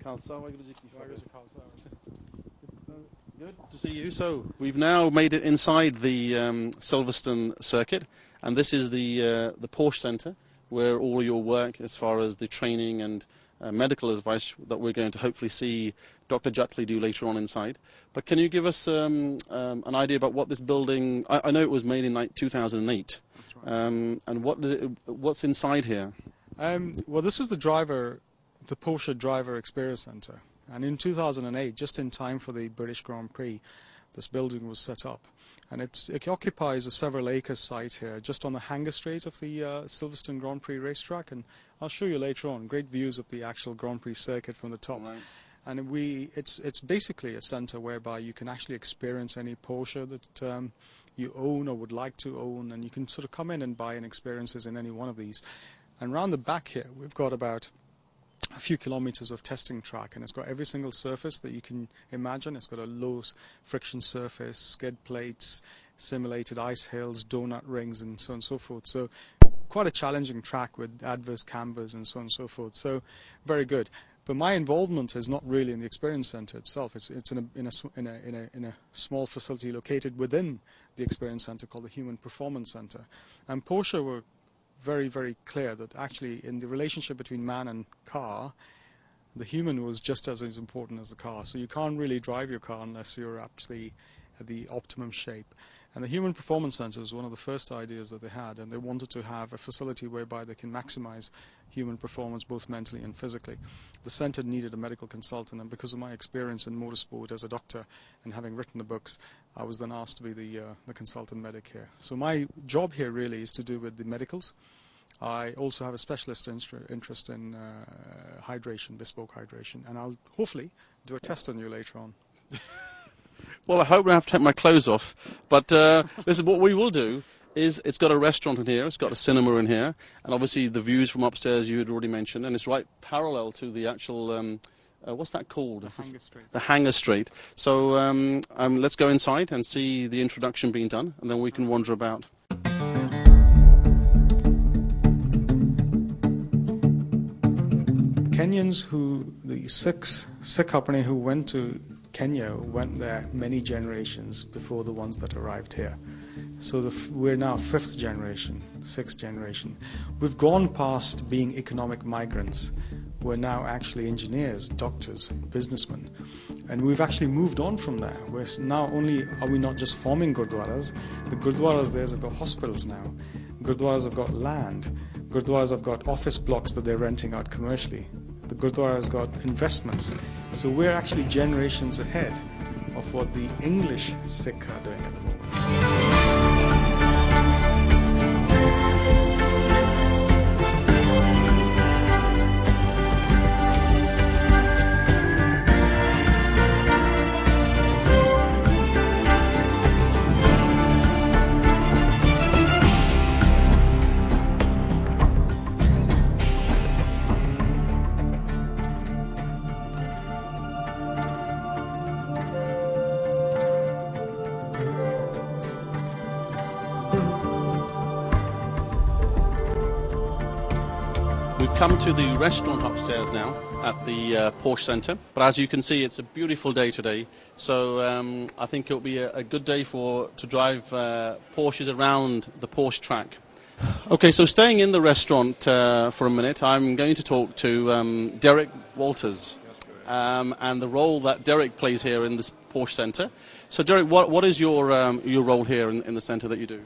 Good to see you. So we've now made it inside the Silverstone circuit, and this is the Porsche Centre, where all your work as far as the training and medical advice that we're going to hopefully see Dr. Jutley do later on inside. But can you give us an idea about what this building? I know it was made in 2008. That's right. And what's inside here? Well, this is the Porsche Driver Experience Centre. And in 2008, just in time for the British Grand Prix, this building was set up. And it occupies a several acre site here, just on the hangar straight of the Silverstone Grand Prix racetrack. And I'll show you later on great views of the actual Grand Prix circuit from the top. Right. And it's basically a centre whereby you can actually experience any Porsche that you own or would like to own, and you can sort of come in and buy and experiences in any one of these. And around the back here, we've got about a few kilometers of testing track, and it's got every single surface that you can imagine. It's got a low friction surface, skid plates, simulated ice hills, donut rings, and so on and so forth. So quite a challenging track with adverse cambers and so on and so forth. So very good. But my involvement is not really in the experience center itself. It's in a small facility located within the experience center called the Human Performance Center. And Porsche were very, very clear that actually in the relationship between man and car, the human was just as important as the car. So you can't really drive your car unless you're actually at the optimum shape. And the Human Performance Center was one of the first ideas that they had, and they wanted to have a facility whereby they can maximize human performance both mentally and physically. The center needed a medical consultant, and because of my experience in motorsport as a doctor and having written the books, I was then asked to be the consultant medic here. So my job here really is to do with the medicals. I also have a specialist interest in hydration, bespoke hydration, and I'll hopefully do a test on you later on. Well, I hope I have to take my clothes off. But listen, what we will do is it's got a restaurant in here, it's got a cinema in here, and obviously the views from upstairs you had already mentioned, and it's right parallel to the actual, what's that called? The hangar straight. The hangar straight. So let's go inside and see the introduction being done, and then we can wander about. Kenyans the Sikh company who went to Kenya went there many generations before the ones that arrived here. So we're now fifth generation, sixth generation. We've gone past being economic migrants. We're now actually engineers, doctors, businessmen. And we've actually moved on from there. We're now are we not just forming gurdwaras, the gurdwaras there have got hospitals now. Gurdwaras have got land. Gurdwaras have got office blocks that they're renting out commercially. The Gurdwara has got investments. So we're actually generations ahead of what the English Sikh are doing at the moment. Come to the restaurant upstairs now at the Porsche Centre, but as you can see it's a beautiful day today, so I think it'll be a good day to drive Porsches around the Porsche track. Okay, so staying in the restaurant for a minute, I'm going to talk to Derek Walters and the role that Derek plays here in this Porsche Centre. So Derek, what is your role here in the centre that you do?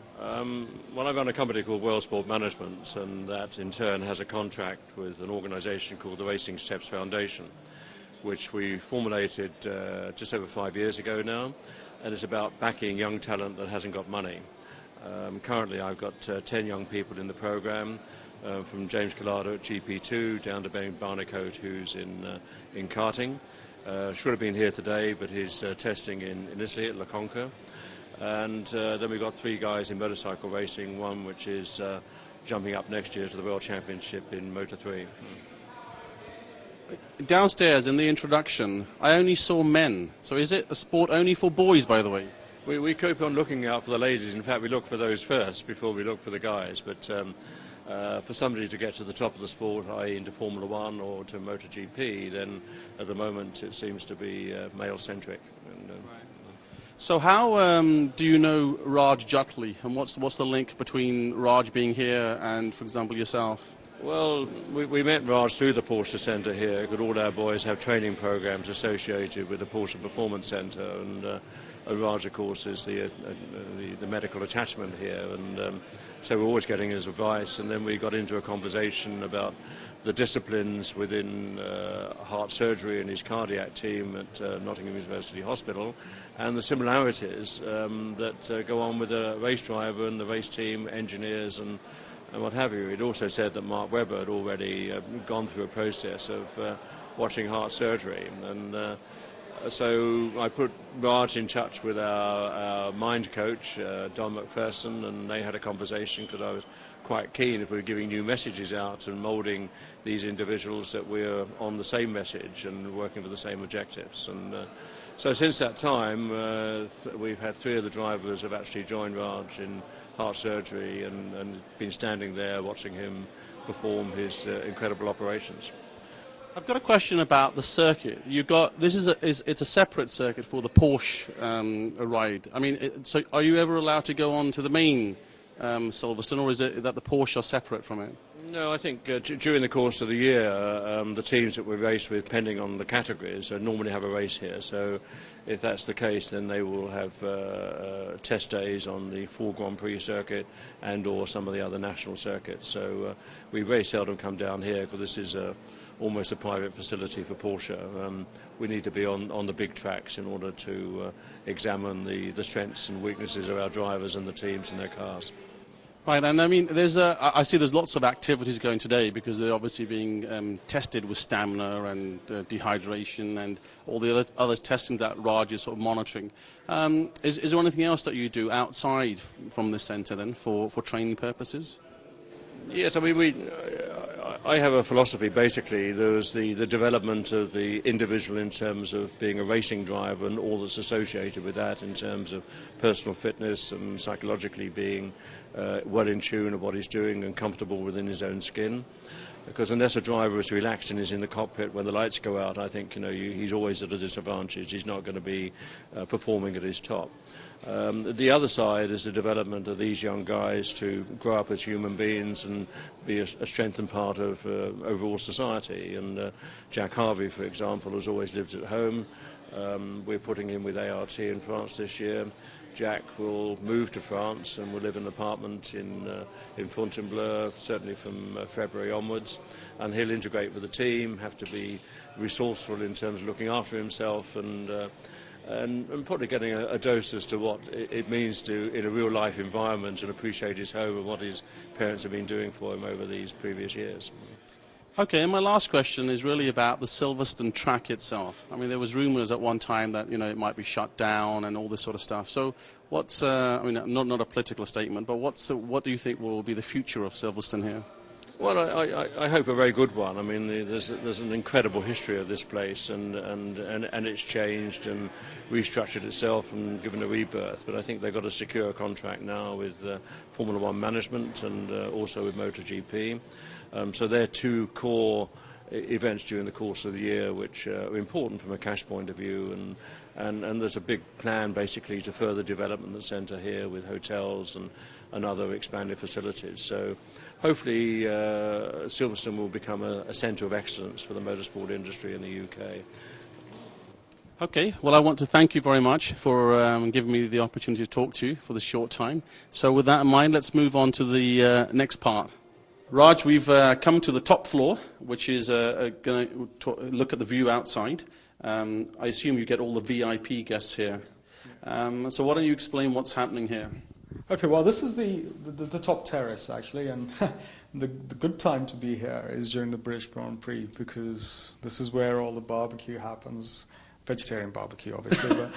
Well, I run a company called World Sport Management, and that in turn has a contract with an organisation called the Racing Steps Foundation, which we formulated just over 5 years ago now, and it's about backing young talent that hasn't got money. Currently I've got 10 young people in the programme, from James Collado at GP2 down to Ben Barnicoat, who's in karting. Should have been here today, but he's testing in Italy at La Conca. And then we've got 3 guys in motorcycle racing, one which is jumping up next year to the World Championship in Motor 3. Downstairs in the introduction, I only saw men. So is it a sport only for boys, by the way? We keep on looking out for the ladies. In fact, we look for those first before we look for the guys. But For somebody to get to the top of the sport, i.e. into Formula One or to MotoGP, then at the moment it seems to be male-centric. So how do you know Raj Jutley, and what's the link between Raj being here and, for example, yourself? Well, we met Raj through the Porsche Centre here, because all our boys have training programs associated with the Porsche Performance Centre, and Raj, of course, is the medical attachment here, and so we're always getting his advice. And then we got into a conversation about the disciplines within heart surgery and his cardiac team at Nottingham University Hospital, and the similarities that go on with a race driver and the race team, engineers and what have you. He'd also said that Mark Webber had already gone through a process of watching heart surgery, and so I put Raj in touch with our mind coach, Don McPherson, and they had a conversation, because I was quite keen if we were giving new messages out and moulding these individuals that we're on the same message and working for the same objectives. And so since that time, we've had 3 of the drivers have actually joined Raj in heart surgery and been standing there watching him perform his incredible operations. I've got a question about the circuit. You've got it's a separate circuit for the Porsche ride. I mean, so are you ever allowed to go on to the main Silverstone, or is it that the Porsche are separate from it? No, I think during the course of the year, the teams that we race with, depending on the categories, normally have a race here. So if that's the case, then they will have test days on the full Grand Prix circuit and or some of the other national circuits. So we very seldom come down here, because this is almost a private facility for Porsche. We need to be on the big tracks in order to examine the strengths and weaknesses of our drivers and the teams and their cars. Right, and I mean, I see there's lots of activities going today, because they're obviously being tested with stamina and dehydration and all the other testing that Raj is sort of monitoring. Is there anything else that you do outside from this centre then for training purposes? Yes, I mean, I have a philosophy, basically. There's the development of the individual in terms of being a racing driver and all that's associated with that in terms of personal fitness and psychologically being well in tune of what he's doing and comfortable within his own skin. Because unless a driver is relaxed and is in the cockpit when the lights go out, I think he's always at a disadvantage. He's not going to be performing at his top. The other side is the development of these young guys to grow up as human beings and be a strengthened part of overall society. And Jack Harvey, for example, has always lived at home. We're putting him with ART in France this year. Jack will move to France and will live in an apartment in Fontainebleau, certainly from February onwards. And he'll integrate with the team, have to be resourceful in terms of looking after himself and probably getting a dose as to what it means to, in a real-life environment, and appreciate his home and what his parents have been doing for him over these previous years. Okay, and my last question is really about the Silverstone track itself. I mean, there was rumours at one time that it might be shut down and all this sort of stuff. So, what's I mean, not a political statement, but what do you think will be the future of Silverstone here? Well, I hope a very good one. I mean, there's an incredible history of this place, and it's changed and restructured itself and given a rebirth. But I think they've got a secure contract now with Formula One management and also with MotoGP. So they're 2 core events during the course of the year which are important from a cash point of view, and there's a big plan basically to further development the centre here with hotels and other expanded facilities. So hopefully Silverstone will become a centre of excellence for the motorsport industry in the UK. Okay, well, I want to thank you very much for giving me the opportunity to talk to you for this short time. So with that in mind, let's move on to the next part. Raj, we've come to the top floor, which is going to look at the view outside. I assume you get all the VIP guests here. So why don't you explain what's happening here? Okay, well, this is the top terrace, actually, and the good time to be here is during the British Grand Prix, because this is where all the barbecue happens. Vegetarian barbecue, obviously, but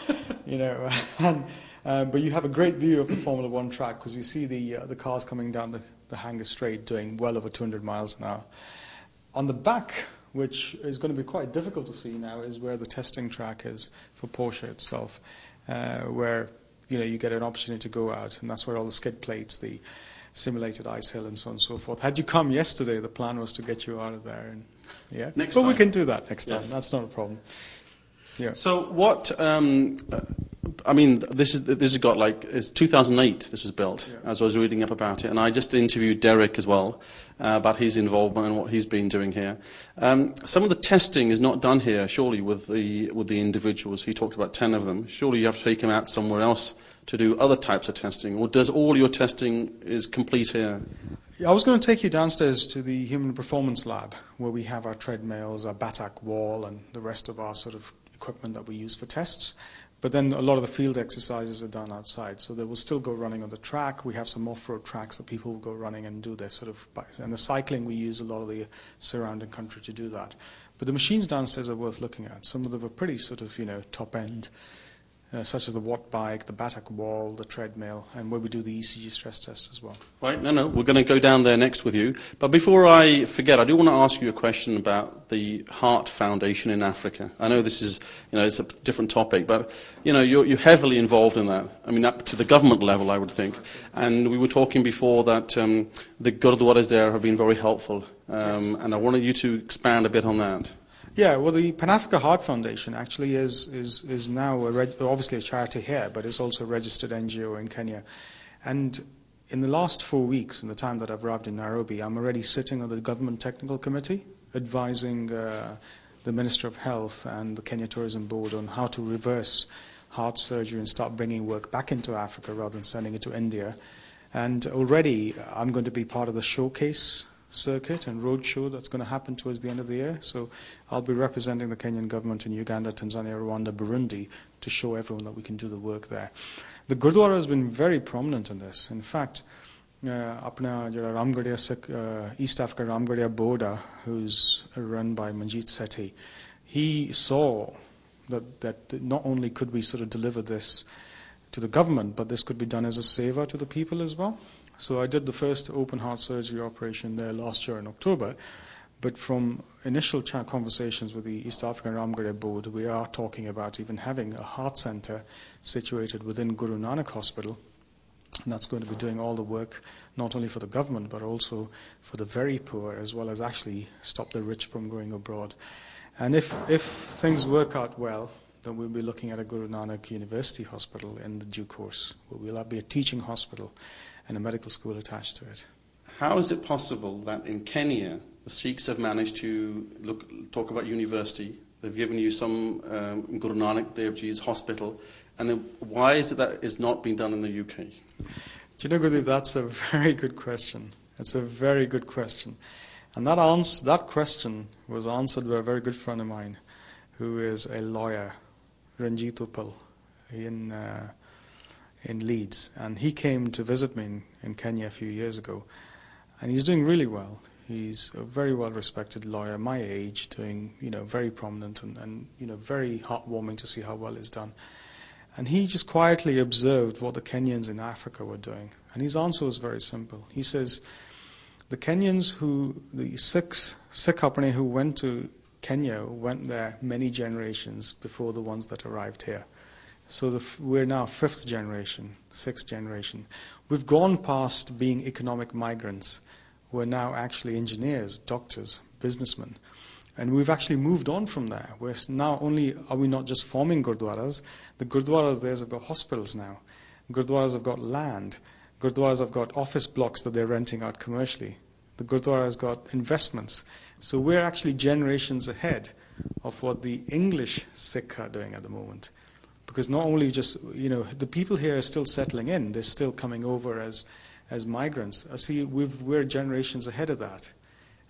but you have a great view of the Formula One track, because you see the cars coming down the Hanger Straight doing well over 200 miles an hour. On the back, which is going to be quite difficult to see now, is where the testing track is for Porsche itself, where you get an opportunity to go out, and that's where all the skid plates, the simulated ice hill and so on and so forth. Had you come yesterday, the plan was to get you out of there. And, yeah, next but time. we can do that next time. Yes. That's not a problem. Yeah. So what? I mean, this has got like it's 2008. This was built. Yeah. As I was reading up about it, and I just interviewed Derek as well about his involvement and what he's been doing here. Some of the testing is not done here, surely, with the individuals. He talked about 10 of them. Surely you have to take them out somewhere else to do other types of testing, or does all your testing is complete here? I was going to take you downstairs to the Human Performance Lab, where we have our treadmills, our batak wall, and the rest of our sort of equipment that we use for tests. But then a lot of the field exercises are done outside, so they will still go running on the track. We have some off-road tracks that people will go running and do their sort of, and the cycling we use a lot of the surrounding country to do that. But the machines downstairs are worth looking at. Some of them are pretty sort of, top end. Such as the watt bike, the batak wall, the treadmill, and where we do the ECG stress test as well. Right, no, we're going to go down there next with you. But before I forget, I do want to ask you a question about the Heart Foundation in Africa. I know this is, it's a different topic, but, you're heavily involved in that. I mean, up to the government level, I would think. And we were talking before that the Gurdwaras there have been very helpful. Yes. And I wanted you to expand a bit on that. Yeah, well, the Pan-Africa Heart Foundation actually is now obviously a charity here, but it's also a registered NGO in Kenya. And in the last 4 weeks, in the time that I've arrived in Nairobi, I'm already sitting on the Government Technical Committee, advising the Minister of Health and the Kenya Tourism Board on how to reverse heart surgery and start bringing work back into Africa rather than sending it to India. And already I'm going to be part of the showcase circuit and roadshow that's going to happen towards the end of the year. So I'll be representing the Kenyan government in Uganda, Tanzania, Rwanda, Burundi to show everyone that we can do the work there. The Gurdwara has been very prominent in this. In fact, apna jada Ramgarhia Sikh East Africa Ramgarhia board, who's run by Manjit Sethi, he saw that not only could we sort of deliver this to the government, but this could be done as a saver to the people as well. So I did the first open heart surgery operation there last year in October, but from initial conversations with the East African Ramgarhia board, we are talking about even having a heart centre situated within Guru Nanak Hospital, and that's going to be doing all the work not only for the government but also for the very poor, as well as actually stop the rich from going abroad. And if things work out well, then we'll be looking at a Guru Nanak University Hospital in the due course, where we'll be a teaching hospital and a medical school attached to it. How is it possible that in Kenya the Sikhs have managed to talk about university? They've given you some Guru Nanak Dev Ji's hospital, and then why is it that it's not being done in the UK? Do you know, Gurdeep, that's a very good question. It's a very good question. And that question was answered by a very good friend of mine who is a lawyer, Ranjit Uppal, in Leeds, and he came to visit me in Kenya a few years ago, and he's doing really well. He's a very well-respected lawyer, my age, doing very prominent and very heartwarming to see how well it's done. And he just quietly observed what the Kenyans in Africa were doing, and his answer was very simple. He says, the Kenyans the Sikh company who went to Kenya went there many generations before the ones that arrived here. So we're now 5th generation, 6th generation. We've gone past being economic migrants. We're now actually engineers, doctors, businessmen. And we've actually moved on from there. We're now are we not just forming Gurdwaras, the Gurdwaras there have got hospitals now. Gurdwaras have got land. Gurdwaras have got office blocks that they're renting out commercially. The Gurdwara has got investments. So we're actually generations ahead of what the English Sikh are doing at the moment. Because not only just, the people here are still settling in, they're still coming over as migrants. I see we're generations ahead of that.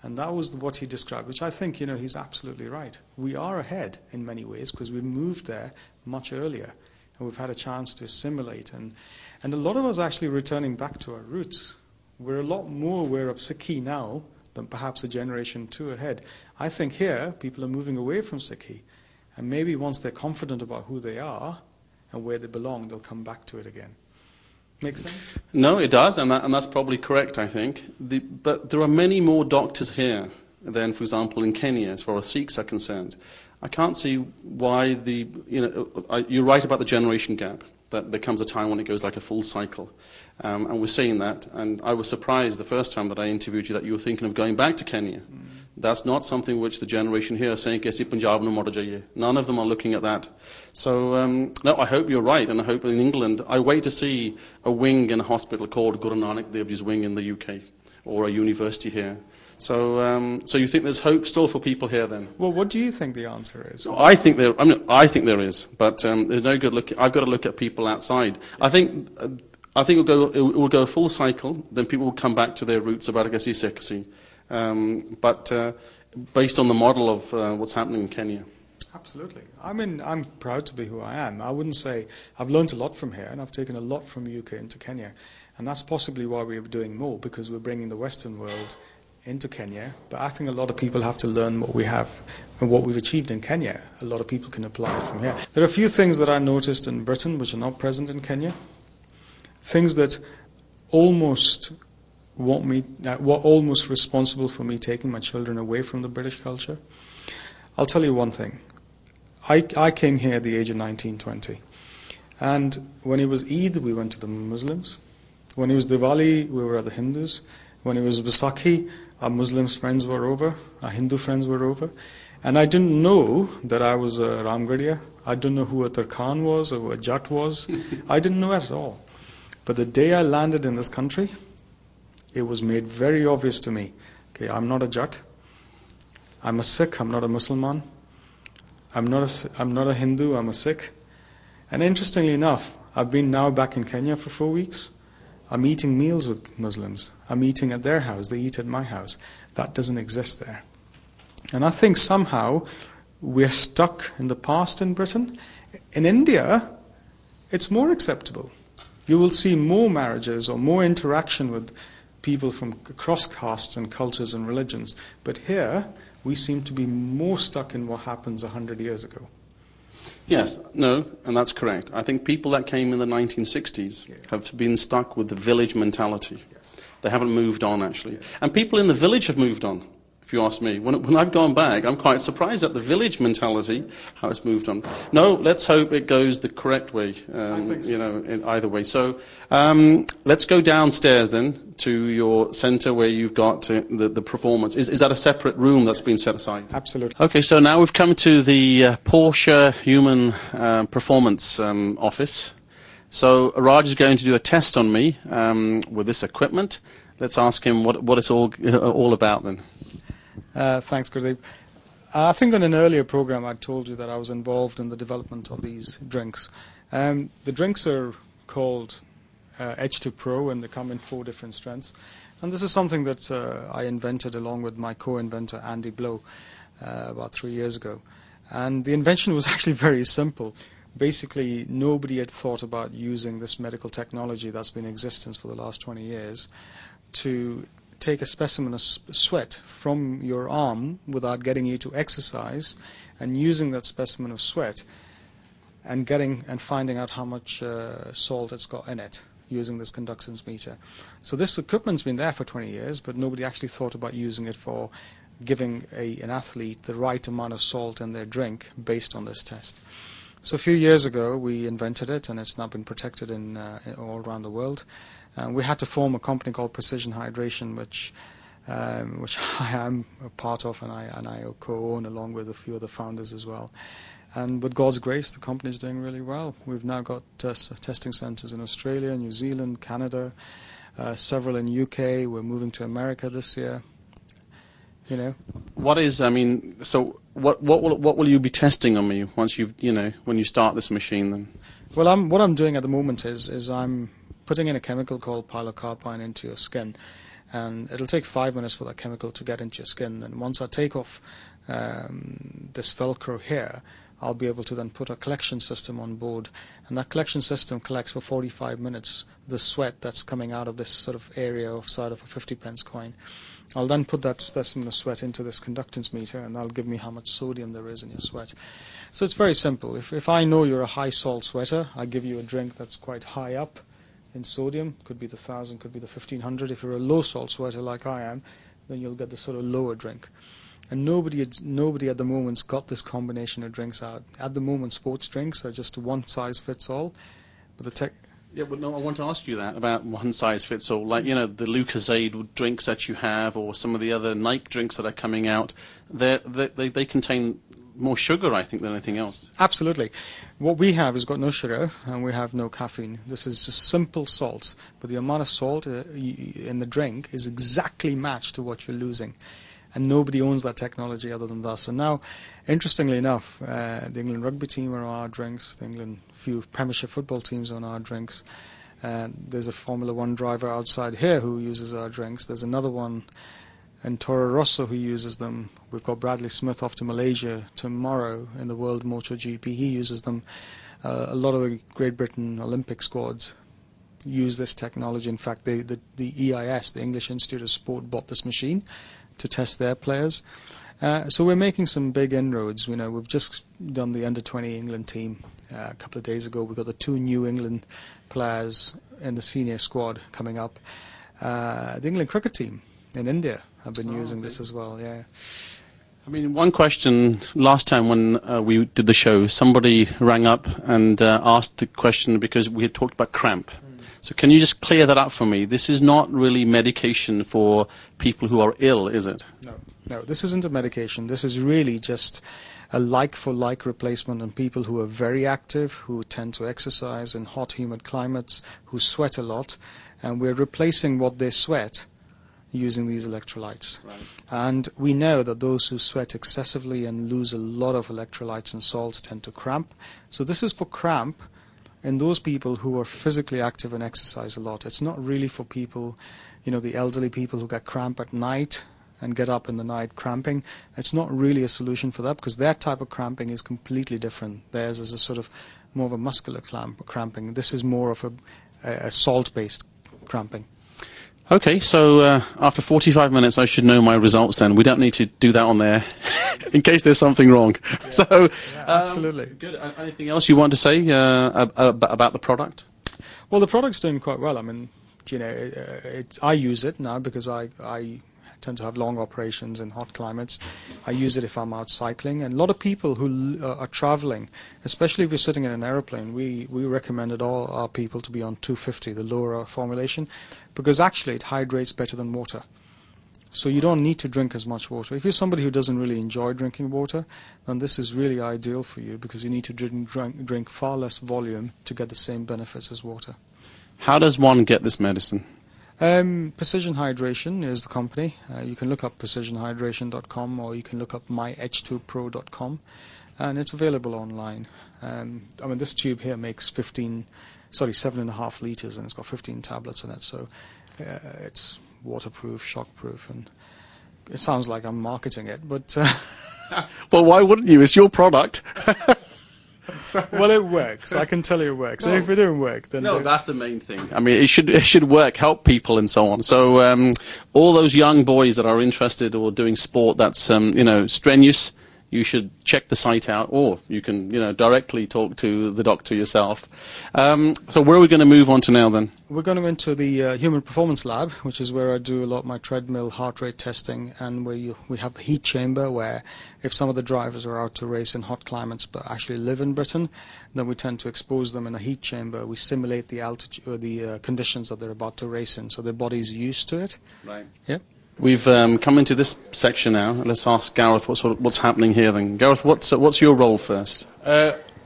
And that was what he described, which I think, he's absolutely right. We are ahead in many ways because we moved there much earlier. And we've had a chance to assimilate. And a lot of us are actually returning back to our roots. We're a lot more aware of Sikhi now than perhaps a generation or two ahead. I think here, people are moving away from Sikhi. And maybe once they're confident about who they are and where they belong, they'll come back to it again. Make sense? No, it does, and that's probably correct, I think. But there are many more doctors here than, for example, in Kenya, as far as Sikhs are concerned. I can't see why you're right about the generation gap. that there comes a time when it goes like a full cycle. And we're seeing that. And I was surprised the first time that I interviewed you that you were thinking of going back to Kenya. That's not something which the generation here are saying, "Kaisi Punjab nu mud jaiye." None of them are looking at that. So, no, I hope you're right, and I hope in England, I wait to see a wing in a hospital called Guru Nanak Dev Ji's wing in the UK, or a university here. So, so you think there's hope still for people here then? Well, what do you think the answer is? I think there is, but there's no good look. I've got to look at people outside. I think it will go a full cycle. Then people will come back to their roots about Sikh. But based on the model of what's happening in Kenya. Absolutely. I mean, I'm proud to be who I am. I wouldn't say I've learned a lot from here, and I've taken a lot from UK into Kenya, and that's possibly why we're doing more, because we're bringing the Western world into Kenya. But I think a lot of people have to learn what we have and what we've achieved in Kenya. A lot of people can apply it from here. There are a few things that I noticed in Britain which are not present in Kenya. Things that almost were almost responsible for me taking my children away from the British culture. I'll tell you one thing. I came here at the age of 19, 20. And when it was Eid, we went to the Muslims. When it was Diwali, we were at the Hindus. When it was Vaisakhi, our Muslim friends were over, our Hindu friends were over. And I didn't know that I was a Ramgarhia. I didn't know who a Tarkhan was or who a Jat was. I didn't know at all. But the day I landed in this country, it was made very obvious to me. Okay, I'm not a Jat. I'm a Sikh. I'm not a Muslim. I'm not a Hindu. I'm a Sikh. And interestingly enough, I've been now back in Kenya for 4 weeks. I'm eating meals with Muslims. I'm eating at their house. They eat at my house. That doesn't exist there. And I think somehow we're stuck in the past in Britain. In India, it's more acceptable. You will see more marriages or more interaction with people from across castes and cultures and religions. But here, we seem to be more stuck in what happens 100 years ago. Yes, no, and that's correct. I think people that came in the 1960s have been stuck with the village mentality. Yes. They haven't moved on, actually. And people in the village have moved on, if you ask me. When I've gone back, I'm quite surprised at the village mentality, how it's moved on. No, let's hope it goes the correct way, I think so. you know, in either way. So let's go downstairs then to your centre where you've got the performance. Is that a separate room that's been set aside? Absolutely. Okay, so now we've come to the Porsche Human Performance Office. So Raj is going to do a test on me with this equipment. Let's ask him what it's all about then. Thanks, Gurdeep. I think on an earlier program I told you that I was involved in the development of these drinks. The drinks are called H2 Pro, and they come in 4 different strengths. And this is something that I invented along with my co-inventor Andy Blow about 3 years ago. And the invention was actually very simple. Basically, nobody had thought about using this medical technology that's been in existence for the last 20 years to take a specimen of sweat from your arm without getting you to exercise, and using that specimen of sweat and finding out how much salt it's got in it using this conductance meter. So this equipment's been there for 20 years, but nobody actually thought about using it for giving an athlete the right amount of salt in their drink based on this test. So a few years ago we invented it, and it's now been protected in all around the world. We had to form a company called Precision Hydration, which I am a part of, and I co-own along with a few other founders as well. And with God's grace, the company is doing really well. We've now got testing centres in Australia, New Zealand, Canada, several in UK. We're moving to America this year. You know. So what will you be testing on me once when you start this machine then? Well, what I'm doing at the moment is I'm putting in a chemical called pilocarpine into your skin, and it'll take 5 minutes for that chemical to get into your skin. And once I take off this Velcro here, I'll be able to then put a collection system on board, and that collection system collects for 45 minutes the sweat that's coming out of this sort of area outside of a 50p coin. I'll then put that specimen of sweat into this conductance meter, and that'll give me how much sodium there is in your sweat. So it's very simple. If I know you're a high salt sweater, I give you a drink that's quite high up in sodium. Could be the 1,000, could be the 1,500. If you're a low salt sweater like I am, then you'll get the sort of lower drink. And nobody at the moment's got this combination of drinks out. At the moment, sports drinks are just one size fits all. But the tech. Yeah, but no, I want to ask you that about one size fits all. Like, the Lucozade drinks that you have, or some of the other Nike drinks that are coming out, they contain more sugar, I think, than anything else. Absolutely. What we have is got no sugar and we have no caffeine. This is just simple salts, but the amount of salt in the drink is exactly matched to what you're losing. And nobody owns that technology other than us. And now, interestingly enough, the England rugby team are on our drinks, the England few Premiership football teams are on our drinks. There's a Formula One driver outside here who uses our drinks. There's another one in Toro Rosso who uses them. We've got Bradley Smith off to Malaysia tomorrow in the World MotoGP. He uses them. A lot of the Great Britain Olympic squads use this technology. In fact, the EIS, the English Institute of Sport, bought this machine to test their players. So we're making some big inroads. We've just done the under-20 England team a couple of days ago. We've got the 2 New England players in the senior squad coming up. The England cricket team in India have been using this as well, yeah. I mean, one question, last time when we did the show, somebody rang up and asked the question because we had talked about cramp. So can you just clear that up for me? This is not really medication for people who are ill, is it? No, this isn't a medication. This is really just a like-for-like replacement on people who are very active, who tend to exercise in hot, humid climates, who sweat a lot, and we're replacing what they sweat using these electrolytes. Right. And we know that those who sweat excessively and lose a lot of electrolytes and salts tend to cramp. So this is for cramp in those people who are physically active and exercise a lot. It's not really for people, the elderly people who get cramp at night and get up in the night cramping. It's not really a solution for that because that type of cramping is completely different. Theirs is a sort of more of a muscular cramping. This is more of a salt-based cramping. Okay, so after 45 minutes, I should know my results then. We don't need to do that on there in case there's something wrong. Yeah. So, absolutely. Good. Anything else you want to say about the product? Well, the product's doing quite well. I mean, I use it now because I tend to have long operations in hot climates. I use it if I'm out cycling. And a lot of people who are traveling, especially if you're sitting in an aeroplane, we recommended all our people to be on 250, the lower formulation, because actually it hydrates better than water. So you don't need to drink as much water. If you're somebody who doesn't really enjoy drinking water, then this is really ideal for you because you need to drink far less volume to get the same benefits as water. How does one get this medicine? Precision Hydration is the company. You can look up precisionhydration.com or you can look up myh2pro.com and it's available online. I mean, this tube here makes 7.5 litres and it's got 15 tablets in it, so it's waterproof, shockproof, and it sounds like I'm marketing it, but... Well, why wouldn't you? It's your product. Well, it works. I can tell you it works. No. And if it don't work, then... No, that's the main thing. I mean, it should work, help people and so on. So all those young boys that are interested or doing sport that's, strenuous, you should check the site out, or you can, directly talk to the doctor yourself. So where are we going to move on to now then? We're going to go into the Human Performance Lab, which is where I do a lot of my treadmill heart rate testing, and where we have the heat chamber, where if some of the drivers are out to race in hot climates but actually live in Britain, then we tend to expose them in a heat chamber. We simulate the altitude or the conditions that they're about to race in, so their body's used to it. Right. Yeah. We've come into this section now. Let's ask Gareth what's happening here then. Gareth, what's your role first?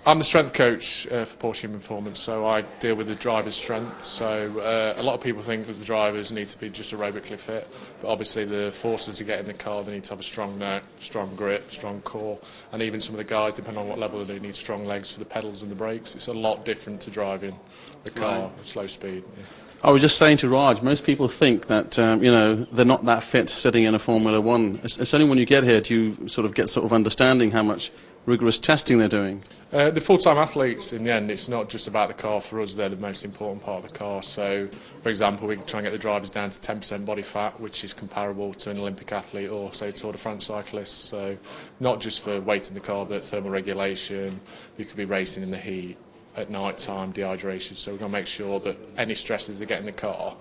I'm the strength coach for Porsche Human Performance, so I deal with the driver's strength. So a lot of people think that the drivers need to be just aerobically fit, but obviously the forces to get in the car, they need to have a strong neck, strong grip, strong core, and even some of the guys, depending on what level they need strong legs for the pedals and the brakes. It's a lot different to driving the car at slow speed. Yeah. I was just saying to Raj, most people think that, they're not that fit sitting in a Formula One. It's only when you get here do you sort of get understanding how much rigorous testing they're doing. The full-time athletes, in the end, it's not just about the car. For us, they're the most important part of the car. So, for example, we can try and get the drivers down to 10% body fat, which is comparable to an Olympic athlete or, say, Tour de France cyclist. So, not just for weight in the car, but thermal regulation. You could be racing in the heat. At night time, dehydration, so we're going to make sure that any stresses they get in the car,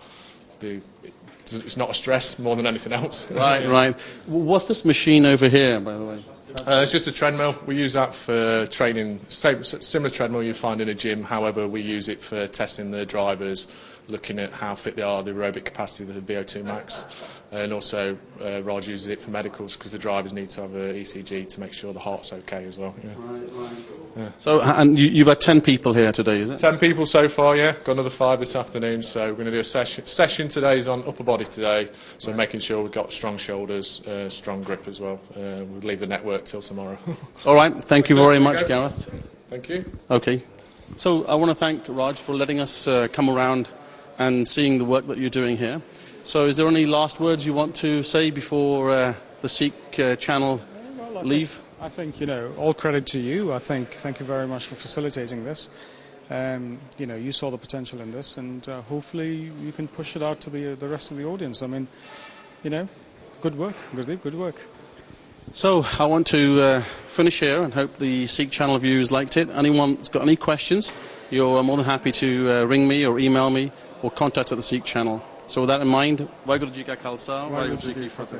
to it's not a stress more than anything else. Right, right. What's this machine over here, by the way? It's just a treadmill. We use that for training, similar treadmill you find in a gym. However, we use it for testing the drivers, looking at how fit they are, the aerobic capacity, the VO2 max, and also Raj uses it for medicals because the drivers need to have an ECG to make sure the heart's okay as well. Yeah. Right, right. Yeah. So, and you've had 10 people here today, is it? 10 people so far, yeah. Got another 5 this afternoon, so we're going to do a session. Session today is on upper body today, so making sure we've got strong shoulders, strong grip as well. We'll leave the network till tomorrow. All right, thank you very much, Gareth. Thank you. Okay. So I want to thank Raj for letting us come around and seeing the work that you're doing here. So is there any last words you want to say before the Sikh channel leave? I think, all credit to you. Thank you very much for facilitating this. You saw the potential in this, and hopefully you can push it out to the rest of the audience. I mean, good work, good work. So I want to finish here and hope the Sikh channel viewers liked it. Anyone that's got any questions, you're more than happy to ring me or email me or contact at the Sikh channel. So with that in mind, Waheguru Ji Ka Khalsa, Waheguru Ji Ki Fateh.